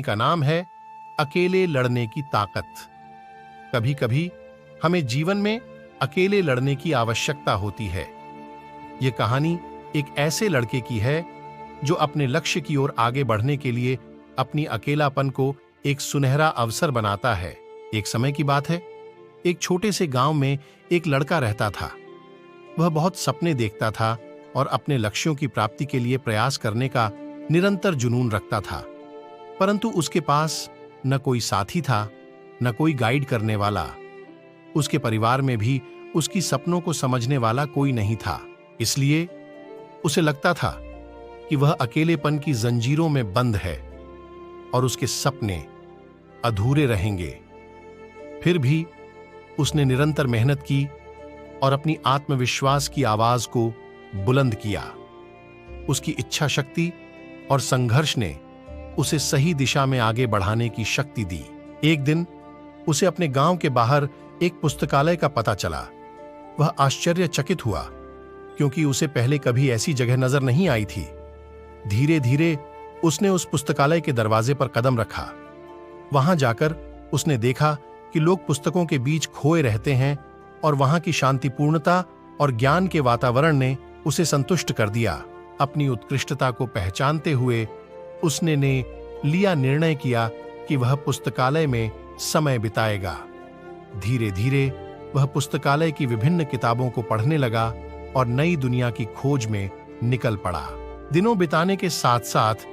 का नाम है अकेले लड़ने की ताकत। कभी कभी हमें जीवन में अकेले लड़ने की आवश्यकता होती है। यह कहानी एक ऐसे लड़के की है जो अपने लक्ष्य की ओर आगे बढ़ने के लिए अपनी अकेलापन को एक सुनहरा अवसर बनाता है। एक समय की बात है, एक छोटे से गांव में एक लड़का रहता था। वह बहुत सपने देखता था और अपने लक्ष्यों की प्राप्ति के लिए प्रयास करने का निरंतर जुनून रखता था, परंतु उसके पास न कोई साथी था, न कोई गाइड करने वाला। उसके परिवार में भी उसकी सपनों को समझने वाला कोई नहीं था। इसलिए उसे लगता था कि वह अकेलेपन की जंजीरों में बंद है और उसके सपने अधूरे रहेंगे। फिर भी उसने निरंतर मेहनत की और अपनी आत्मविश्वास की आवाज को बुलंद किया। उसकी इच्छा शक्ति और संघर्ष ने उसे सही दिशा में आगे बढ़ाने की शक्ति दी। एक दिन उसे अपने गांव के बाहर एक पुस्तकालय का पता चला। वह आश्चर्यचकित हुआ, क्योंकि उसे पहले कभी ऐसी जगह नजर नहीं आई थी। धीरे धीरे उसने उस पुस्तकालय के दरवाजे पर कदम रखा। वहां जाकर उसने देखा कि लोग पुस्तकों के बीच खोए रहते हैं और वहां की शांतिपूर्णता और ज्ञान के वातावरण ने उसे संतुष्ट कर दिया। अपनी उत्कृष्टता को पहचानते हुए उसने लिया निर्णय किया कि वह पुस्तकालय में समय बिताएगा। धीरे धीरे वह पुस्तकालय की विभिन्न किताबों को पढ़ने लगा और नई दुनिया की खोज में निकल पड़ा। दिनों बिताने के साथ साथ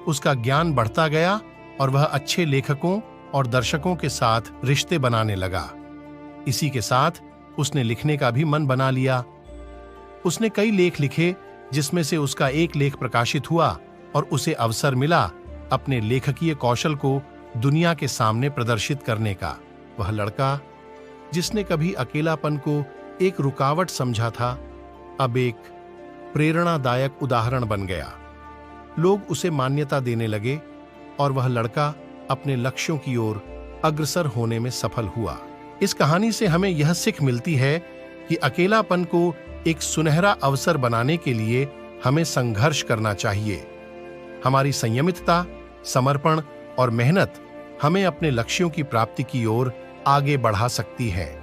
उसका ज्ञान बढ़ता गया और वह अच्छे लेखकों और दर्शकों के साथ रिश्ते बनाने लगा। इसी के साथ उसने लिखने का भी मन बना लिया। उसने कई लेख लिखे, जिसमें से उसका एक लेख प्रकाशित हुआ और उसे अवसर मिला अपने लेखकीय कौशल को दुनिया के सामने प्रदर्शित करने का। वह लड़का जिसने कभी अकेलापन को एक रुकावट समझा था, अब एक प्रेरणादायक उदाहरण बन गया। लोग उसे मान्यता देने लगे और वह लड़का अपने लक्ष्यों की ओर अग्रसर होने में सफल हुआ। इस कहानी से हमें यह सीख मिलती है कि अकेलापन को एक सुनहरा अवसर बनाने के लिए हमें संघर्ष करना चाहिए। हमारी संयमितता, समर्पण और मेहनत हमें अपने लक्ष्यों की प्राप्ति की ओर आगे बढ़ा सकती है।